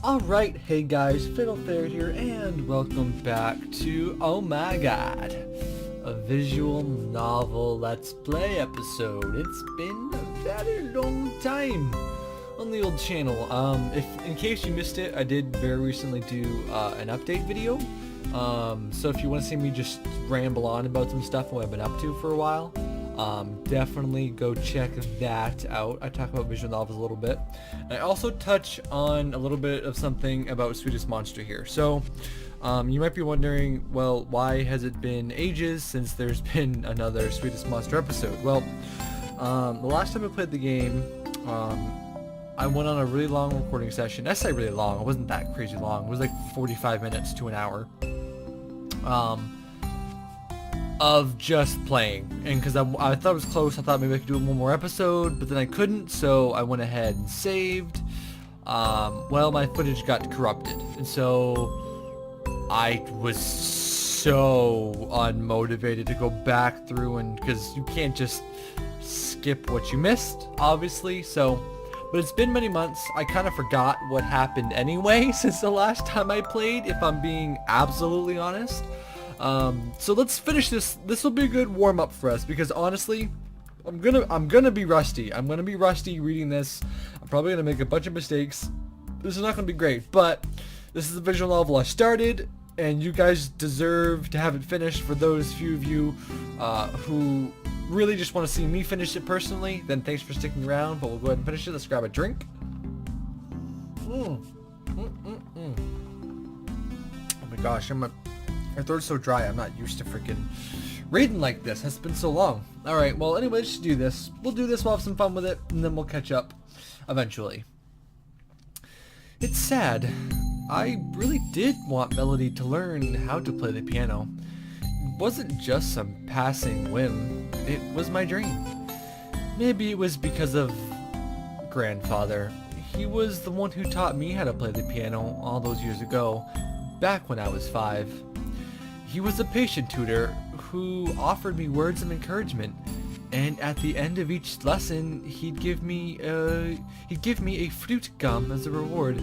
Alright, hey guys, Fiddlefair here, and welcome back to, oh my god, a visual novel Let's Play episode. It's been a very long time on the old channel. In case you missed it, I did very recently do an update video. So if you want to see me just ramble on about some stuff what I've been up to for a while, definitely go check that out. I talk about visual novels a little bit. I also touch on a little bit of something about Sweetest monster here. So you might be wondering, well, why has it been ages since there's been another Sweetest monster episode? Well, the last time I played the game, I went on a really long recording session. I say really long, it wasn't that crazy long. It was like 45 minutes to an hour. Of just playing, and because I thought it was close, I thought maybe I could do one more episode, but then I couldn't, so I went ahead and saved. Well, my footage got corrupted, and so I was so unmotivated to go back through, and because you can't just skip what you missed, obviously. So, but it's been many months. I kind of forgot what happened anyway since the last time I played, if I'm being absolutely honest. So let's finish this. This will be a good warm-up for us, because honestly, I'm gonna be rusty. I'm gonna be rusty reading this. I'm probably gonna make a bunch of mistakes. This is not gonna be great, but this is a visual novel I started, and you guys deserve to have it finished. For those few of you who really just want to see me finish it personally, then thanks for sticking around, but we'll go ahead and finish it. Let's grab a drink. Oh my gosh, my throat's so dry. I'm not used to freaking reading like this. It's been so long. Alright, well, anyway, let's do this. We'll do this, we'll have some fun with it, and then we'll catch up eventually. It's sad. I really did want Melody to learn how to play the piano. It wasn't just some passing whim. It was my dream. Maybe it was because of grandfather. He was the one who taught me how to play the piano all those years ago, back when I was 5. He was a patient tutor who offered me words of encouragement, and at the end of each lesson, he'd give me a fruit gum as a reward.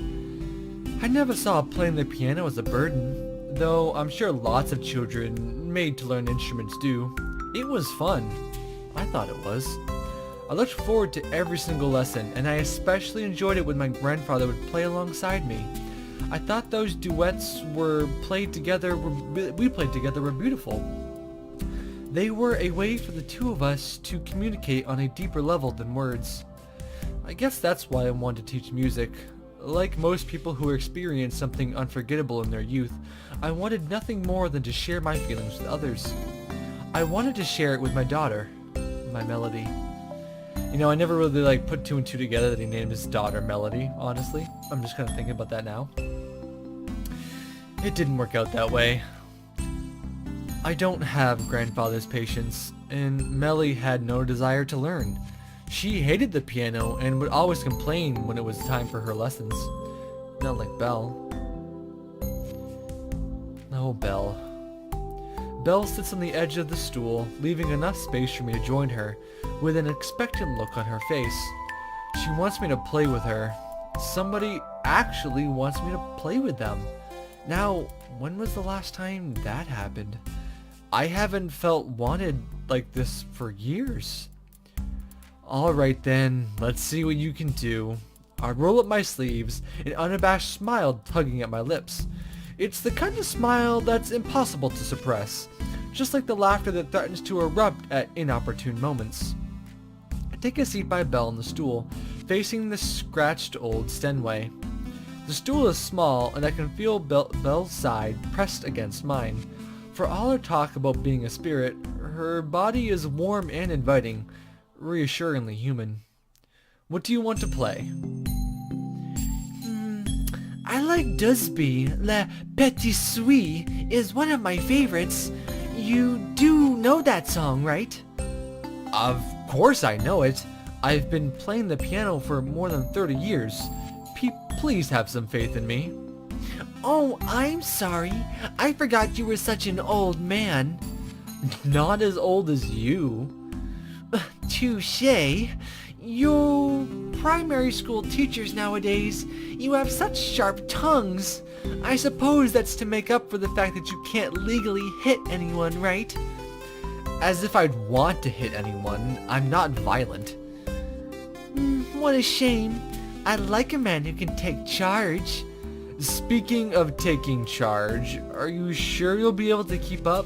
I never saw playing the piano as a burden, though I'm sure lots of children made to learn instruments do. It was fun. I thought it was. I looked forward to every single lesson, and I especially enjoyed it when my grandfather would play alongside me. I thought those duets we played together were beautiful. They were a way for the two of us to communicate on a deeper level than words. I guess that's why I wanted to teach music. Like most people who experience something unforgettable in their youth, I wanted nothing more than to share my feelings with others. I wanted to share it with my daughter, my Melody. You know, I never really put 2 and 2 together that he named his daughter Melody, honestly. I'm just kind of thinking about that now. It didn't work out that way. I don't have grandfather's patience, and Mellie had no desire to learn. She hated the piano and would always complain when it was time for her lessons. Not like Belle. Oh, Belle. Belle sits on the edge of the stool, leaving enough space for me to join her, with an expectant look on her face. She wants me to play with her. Somebody actually wants me to play with them. Now, when was the last time that happened? I haven't felt wanted like this for years. Alright then, let's see what you can do. I roll up my sleeves, an unabashed smile tugging at my lips. It's the kind of smile that's impossible to suppress, just like the laughter that threatens to erupt at inopportune moments. I take a seat by Belle on the stool, facing the scratched old Stenway. The stool is small, and I can feel Belle's side pressed against mine. For all her talk about being a spirit, her body is warm and inviting, reassuringly human. What do you want to play? I like Dusby. Le Petit Suisse is one of my favorites. You do know that song, right? Of course I know it. I've been playing the piano for more than 30 years. Please have some faith in me. Oh, I'm sorry. I forgot you were such an old man. Not as old as you. Touché. You'll primary school teachers nowadays, you have such sharp tongues. I suppose that's to make up for the fact that you can't legally hit anyone, right? As if I'd want to hit anyone. I'm not violent. What a shame. I like a man who can take charge. Speaking of taking charge, are you sure you'll be able to keep up?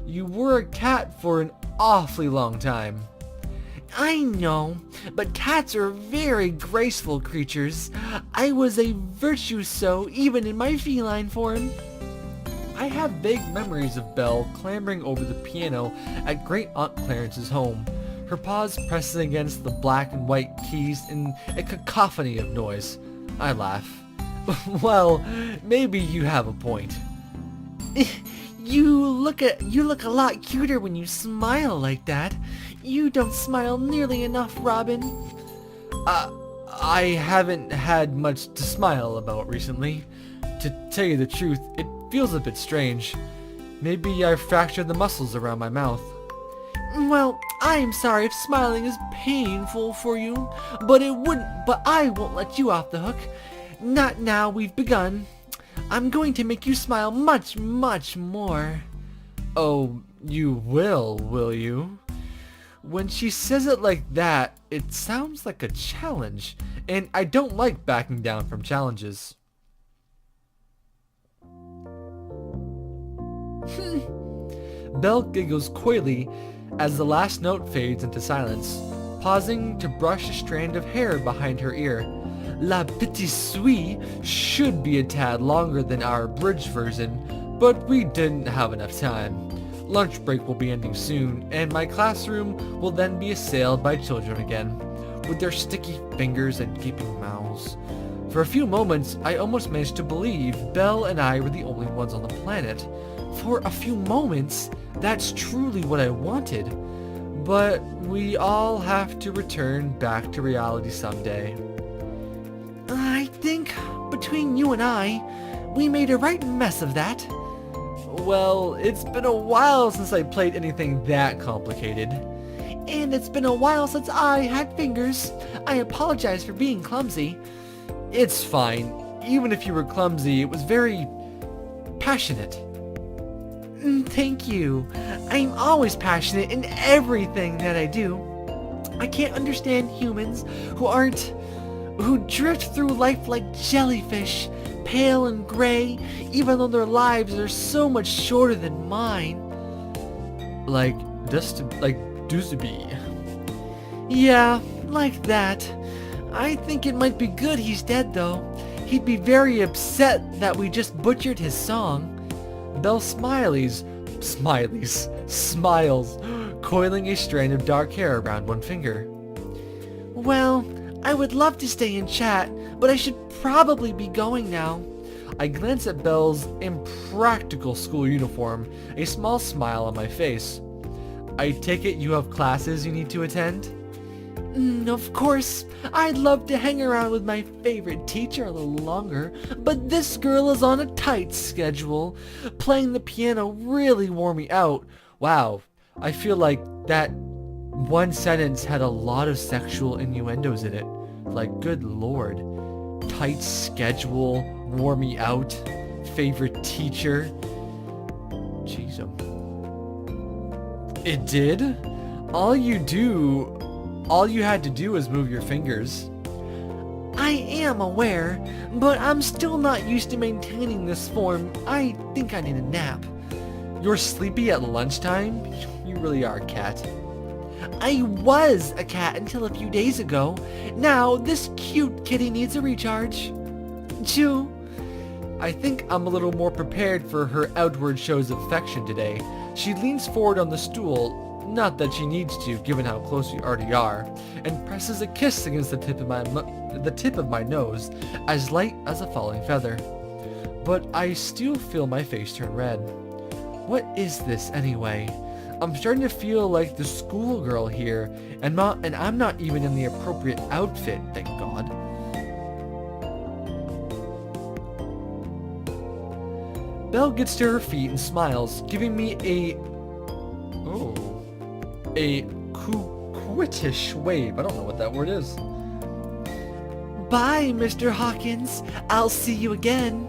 You were a cat for an awfully long time. I know, but cats are very graceful creatures. I was a virtuoso even in my feline form. I have vague memories of Belle clambering over the piano at Great Aunt Clarence's home, her paws pressing against the black and white keys in a cacophony of noise. I laugh. Well, maybe you have a point. You look a lot cuter when you smile like that. You don't smile nearly enough, Robin. I haven't had much to smile about recently. To tell you the truth, it feels a bit strange. Maybe I fractured the muscles around my mouth. Well, I'm sorry if smiling is painful for you, but I won't let you off the hook. Not now we've begun. I'm going to make you smile much, much more. Oh, you will you? When she says it like that, it sounds like a challenge, and I don't like backing down from challenges. Belle giggles coyly as the last note fades into silence, pausing to brush a strand of hair behind her ear. La Petite Suite should be a tad longer than our abridged version, but we didn't have enough time. Lunch break will be ending soon, and my classroom will then be assailed by children again, with their sticky fingers and gaping mouths. For a few moments, I almost managed to believe Belle and I were the only ones on the planet. For a few moments, that's truly what I wanted. But we all have to return back to reality someday. I think, between you and I, we made a right mess of that. Well, it's been a while since I played anything that complicated. And it's been a while since I had fingers. I apologize for being clumsy. It's fine. Even if you were clumsy, it was very passionate. Thank you. I'm always passionate in everything that I do. I can't understand humans who drift through life like jellyfish, pale and gray, even though their lives are so much shorter than mine. Like Dusby. Yeah, like that. I think it might be good he's dead though. He'd be very upset that we just butchered his song. Belle smiles, coiling a strand of dark hair around one finger. Well, I would love to stay and chat, but I should probably be going now. I glance at Belle's impractical school uniform, a small smile on my face. I take it you have classes you need to attend? Of course, I'd love to hang around with my favorite teacher a little longer, but this girl is on a tight schedule. Playing the piano really wore me out. Wow, I feel like that one sentence had a lot of sexual innuendos in it. Like, good lord. Tight schedule, wore me out, favorite teacher. Jeez. It did? All you had to do was move your fingers. I am aware, but I'm still not used to maintaining this form. I think I need a nap. You're sleepy at lunchtime? You really are a cat. I was a cat until a few days ago. Now, this cute kitty needs a recharge. Choo. I think I'm a little more prepared for her outward shows of affection today. She leans forward on the stool, not that she needs to, given how close we already are, and presses a kiss against the tip of my nose, as light as a falling feather. But I still feel my face turn red. What is this anyway? I'm starting to feel like the schoolgirl here, and I'm not even in the appropriate outfit, thank God. Belle gets to her feet and smiles, giving me a quittish wave. I don't know what that word is. Bye, Mr. Hawkins. I'll see you again.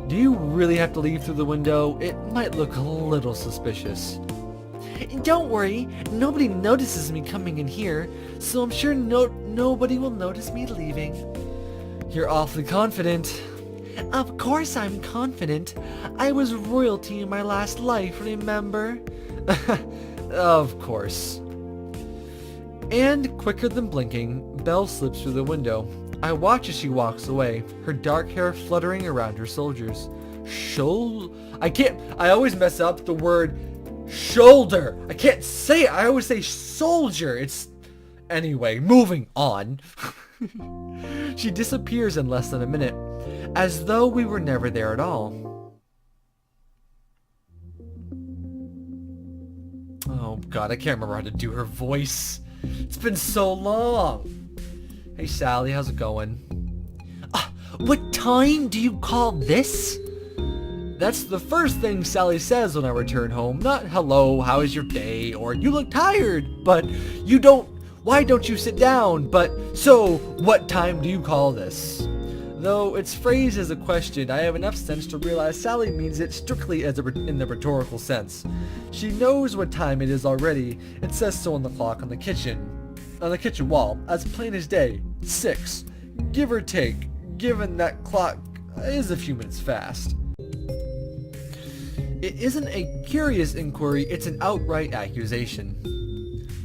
Do you really have to leave through the window? It might look a little suspicious. Don't worry, nobody notices me coming in here, so I'm sure nobody will notice me leaving. You're awfully confident. Of course I'm confident. I was royalty in my last life, remember? Of course. And quicker than blinking, Belle slips through the window. I watch as she walks away, her dark hair fluttering around her shoulders. I always mess up the word shoulder. I can't say it. I always say soldier. Anyway, moving on. She disappears in less than a minute, as though we were never there at all. Oh god, I can't remember how to do her voice. It's been so long. Hey Sally, how's it going? What time do you call this? That's the first thing Sally says when I return home. Not hello, how is your day? Or you look tired, but why don't you sit down? But so, what time do you call this? Though it's phrased as a question, I have enough sense to realize Sally means it strictly in the rhetorical sense. She knows what time it is already. It says so on the clock on the kitchen wall, as plain as day, 6, give or take, given that clock is a few minutes fast. It isn't a curious inquiry, it's an outright accusation.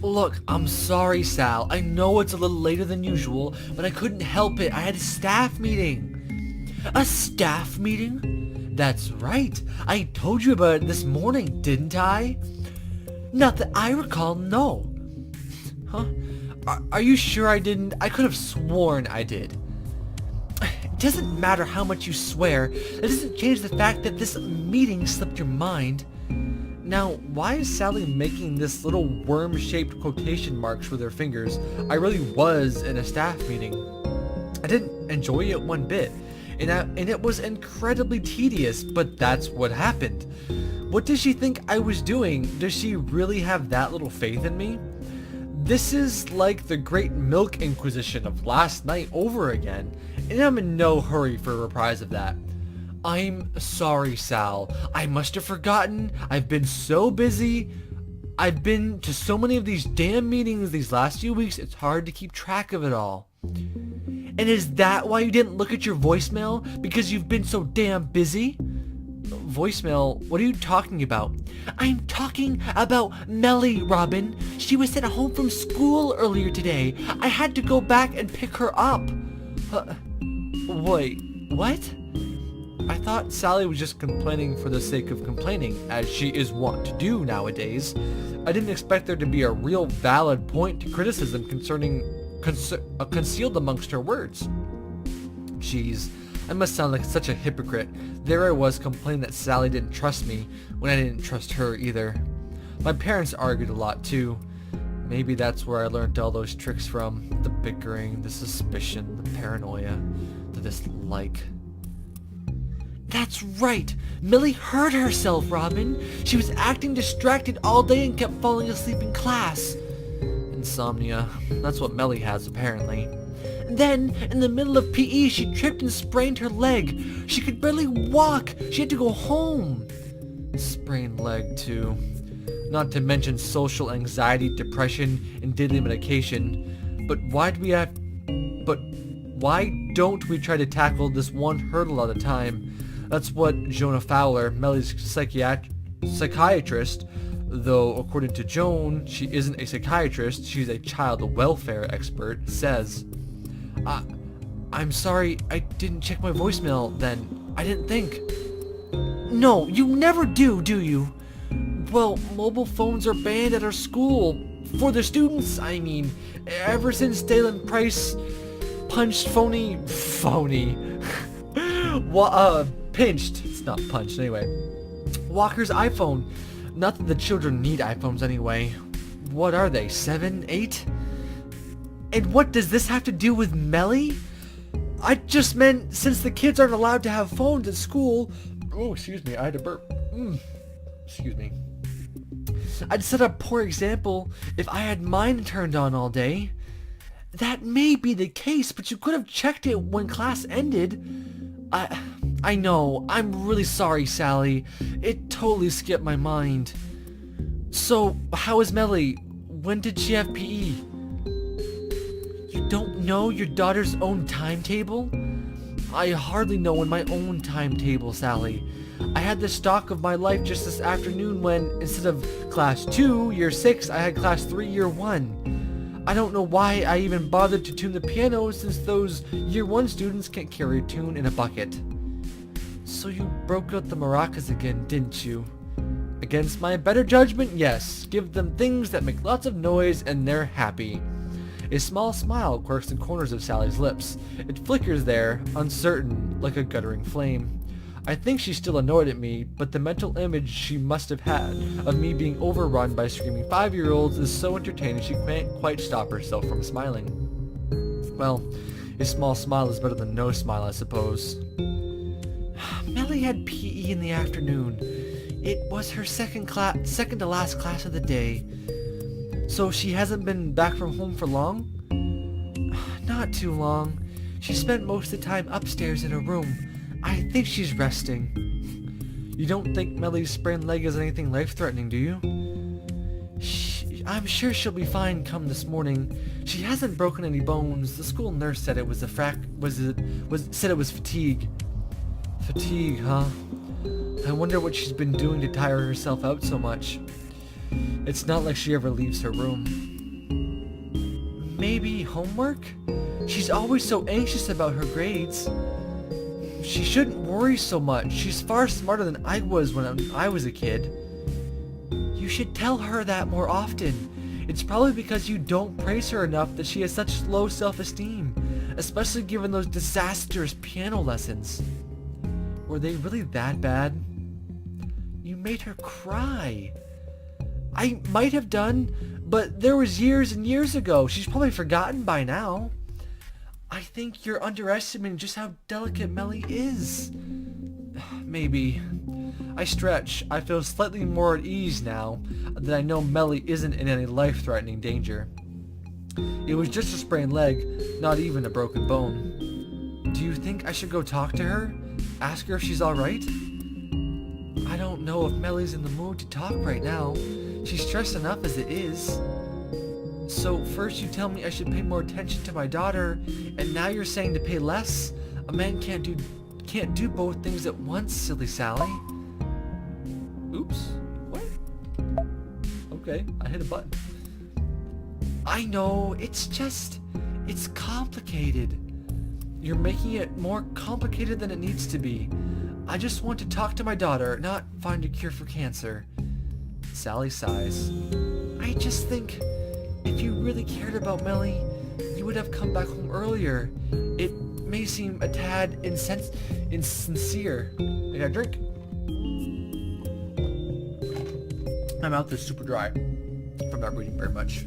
Look, I'm sorry, Sal. I know it's a little later than usual, but I couldn't help it. I had a staff meeting. A staff meeting? That's right. I told you about it this morning, didn't I? Not that I recall, no. Huh? Are you sure I didn't? I could have sworn I did. It doesn't matter how much you swear. It doesn't change the fact that this meeting slipped your mind. Now, why is Sally making this little worm-shaped quotation marks with her fingers? I really was in a staff meeting. I didn't enjoy it one bit, and it was incredibly tedious, but that's what happened. What does she think I was doing? Does she really have that little faith in me? This is like the Great Milk Inquisition of last night over again, and I'm in no hurry for a reprise of that. I'm sorry, Sal. I must have forgotten. I've been so busy. I've been to so many of these damn meetings these last few weeks, it's hard to keep track of it all. And is that why you didn't look at your voicemail? Because you've been so damn busy? Voicemail? What are you talking about? I'm talking about Mellie, Robin. She was sent home from school earlier today. I had to go back and pick her up. Wait, what? I thought Sally was just complaining for the sake of complaining, as she is wont to do nowadays. I didn't expect there to be a real valid point to criticism concealed amongst her words. Jeez, I must sound like such a hypocrite. There I was complaining that Sally didn't trust me, when I didn't trust her either. My parents argued a lot too. Maybe that's where I learned all those tricks from. The bickering, the suspicion, the paranoia, the dislike. That's right. Mellie hurt herself, Robin. She was acting distracted all day and kept falling asleep in class. Insomnia. That's what Mellie has, apparently. Then, in the middle of PE, she tripped and sprained her leg. She could barely walk. She had to go home. Sprained leg, too. Not to mention social anxiety, depression, and daily medication. But why don't we try to tackle this one hurdle at a time? That's what Jonah Fowler, Mellie's psychiatrist, though according to Joan, she isn't a psychiatrist, she's a child welfare expert, says. I'm sorry, I didn't check my voicemail then. I didn't think. No, you never do you? Well, mobile phones are banned at our school. For the students, I mean. Ever since Dalen Price punched pinched, it's not punched anyway, Walker's iPhone. Not that the children need iPhones anyway. What are they, 7, 8? And what does this have to do with Mellie? I just meant since the kids aren't allowed to have phones at school. Oh, excuse me, I had to burp. Excuse me. I'd set a poor example if I had mine turned on all day. That may be the case, but you could have checked it when class ended. I know. I'm really sorry, Sally. It totally skipped my mind. So, how is Mellie? When did she have PE? You don't know your daughter's own timetable? I hardly know in my own timetable, Sally. I had the stock of my life just this afternoon when, instead of class 2, year 6, I had class 3, year 1. I don't know why I even bothered to tune the piano since those year 1 students can't carry a tune in a bucket. So you broke out the maracas again, didn't you? Against my better judgment, yes. Give them things that make lots of noise and they're happy. A small smile quirks the corners of Sally's lips. It flickers there, uncertain, like a guttering flame. I think she's still annoyed at me, but the mental image she must have had of me being overrun by screaming 5-year-olds is so entertaining she can't quite stop herself from smiling. Well, a small smile is better than no smile, I suppose. Mellie had PE in the afternoon. It was her second to last class of the day. So she hasn't been back from home for long? Not too long. She spent most of the time upstairs in her room. I think she's resting. You don't think Mellie's sprained leg is anything life-threatening, do you? I'm sure she'll be fine come this morning. She hasn't broken any bones. The school nurse said it was said it was fatigue. Fatigue, huh? I wonder what she's been doing to tire herself out so much. It's not like she ever leaves her room. Maybe homework? She's always so anxious about her grades. She shouldn't worry so much. She's far smarter than I was when I was a kid. You should tell her that more often. It's probably because you don't praise her enough that she has such low self-esteem, especially given those disastrous piano lessons. Were they really that bad? You made her cry. I might have done, but there was years and years ago. She's probably forgotten by now. I think you're underestimating just how delicate Mellie is. Maybe. I stretch. I feel slightly more at ease now that I know Mellie isn't in any life-threatening danger. It was just a sprained leg, not even a broken bone. Do you think I should go talk to her? Ask her if she's alright? I don't know if Mellie's in the mood to talk right now. She's stressed enough as it is. So first you tell me I should pay more attention to my daughter, and now you're saying to pay less? A man can't do both things at once, silly Sally. Oops. What? Okay, I hit a button. I know, it's complicated. You're making it more complicated than it needs to be. I just want to talk to my daughter, not find a cure for cancer. Sally sighs. I just think if you really cared about Mellie, you would have come back home earlier. It may seem a tad insincere. I got a drink. My mouth is super dry from not reading very much.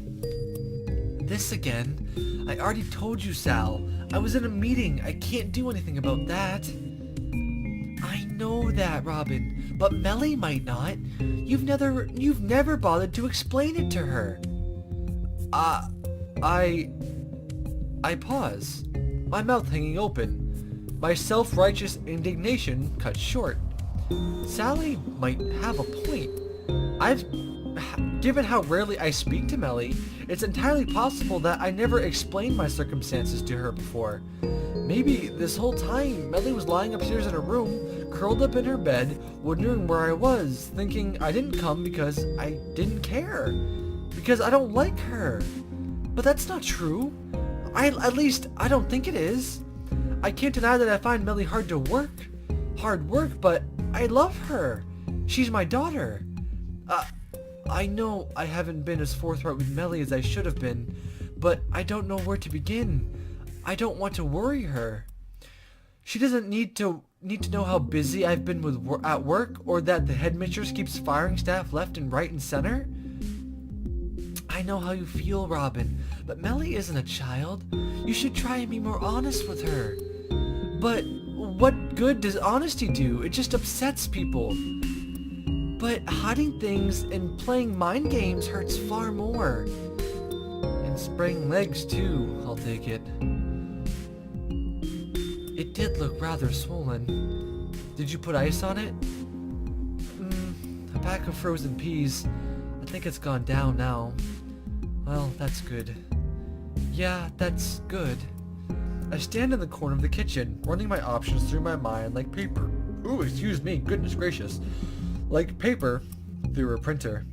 This again? I already told you, Sal. I was in a meeting. I can't do anything about that. I know that, Robin, but Mellie might not. You've never bothered to explain it to her. I pause, my mouth hanging open, my self-righteous indignation cut short. Sally might have a point. Given how rarely I speak to Mellie, it's entirely possible that I never explained my circumstances to her before. Maybe this whole time Mellie was lying upstairs in her room, curled up in her bed, wondering where I was, thinking I didn't come because I didn't care. Because I don't like her. But that's not true. At least, I don't think it is. I can't deny that I find Mellie hard work, but I love her. She's my daughter. I know I haven't been as forthright with Mellie as I should have been, but I don't know where to begin. I don't want to worry her. She doesn't need to know how busy I've been at work, or that the headmistress keeps firing staff left and right and center. I know how you feel, Robin, but Mellie isn't a child. You should try and be more honest with her. But what good does honesty do? It just upsets people. But hiding things and playing mind games hurts far more. And And sprained legs too, I'll take it. It did look rather swollen. Did you put ice on it? A pack of frozen peas. I think it's gone down now. Well, that's good. Yeah, that's good. I stand in the corner of the kitchen, running my options through my mind like paper. Ooh, excuse me, goodness gracious. Like paper through a printer.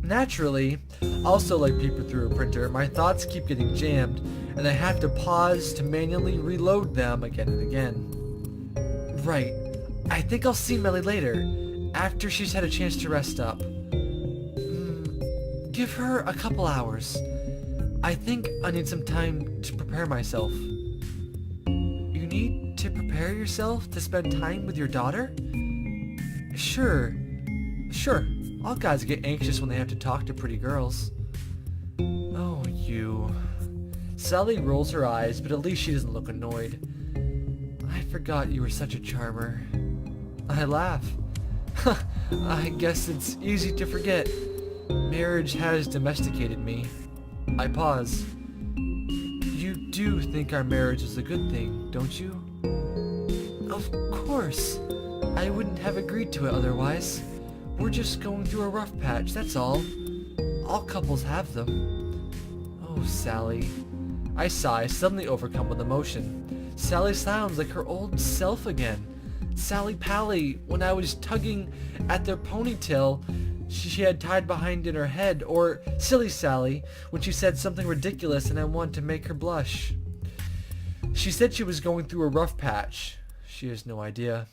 Naturally, also like paper through a printer, my thoughts keep getting jammed, and I have to pause to manually reload them again and again. Right. I think I'll see Mellie later, after she's had a chance to rest up. Give her a couple hours. I think I need some time to prepare myself. You need to prepare yourself to spend time with your daughter? Sure. All guys get anxious when they have to talk to pretty girls. Oh, you. Sally rolls her eyes, but at least she doesn't look annoyed. I forgot you were such a charmer. I laugh. I guess it's easy to forget. Marriage has domesticated me. I pause. You do think our marriage is a good thing, don't you? Of course. I wouldn't have agreed to it otherwise. We're just going through a rough patch, that's all. All couples have them. Oh, Sally. I sigh, suddenly overcome with emotion. Sally sounds like her old self again. Sally Pally, when I was tugging at their ponytail she had tied behind in her head, or silly Sally, when she said something ridiculous and I wanted to make her blush. She said she was going through a rough patch. She has no idea.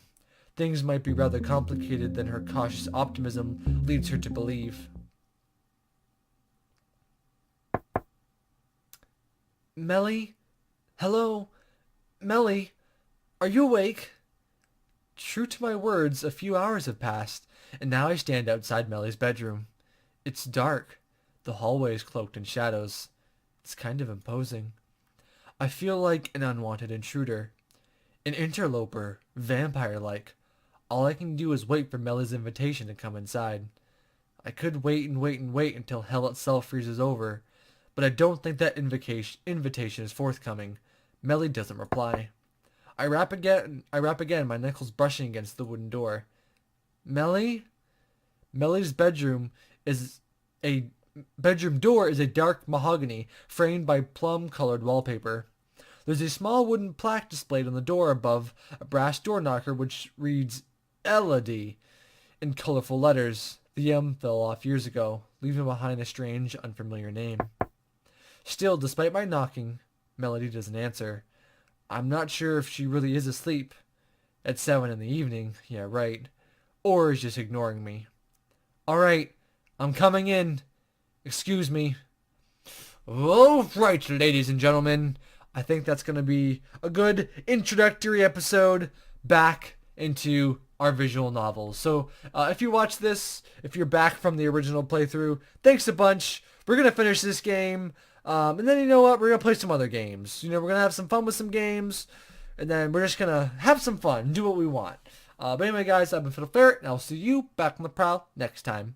Things might be rather complicated than her cautious optimism leads her to believe. Mellie? Hello? Mellie? Are you awake? True to my words, a few hours have passed, and now I stand outside Mellie's bedroom. It's dark. The hallway is cloaked in shadows. It's kind of imposing. I feel like an unwanted intruder. An interloper, vampire-like. All I can do is wait for Mellie's invitation to come inside. I could wait and wait and wait until hell itself freezes over, but I don't think that invitation is forthcoming. Mellie doesn't reply. I rap again, my knuckles brushing against the wooden door. Mellie? Mellie's bedroom door is a dark mahogany framed by plum-colored wallpaper. There's a small wooden plaque displayed on the door above a brass door knocker which reads Elodie in colorful letters. The M fell off years ago, leaving behind a strange, unfamiliar name. Still, despite my knocking, Melody doesn't answer. I'm not sure if she really is asleep. At 7 in the evening, yeah, right. Or is just ignoring me. Alright, I'm coming in. Excuse me. Alright, ladies and gentlemen. I think that's going to be a good introductory episode back into our visual novels. So if you watch this, if you're back from the original playthrough, thanks a bunch. We're going to finish this game. And then you know what? We're going to play some other games. You know, we're going to have some fun with some games. And then we're just going to have some fun and do what we want. But anyway, guys, I've been Fiddle Ferret, and I'll see you back on the prowl next time.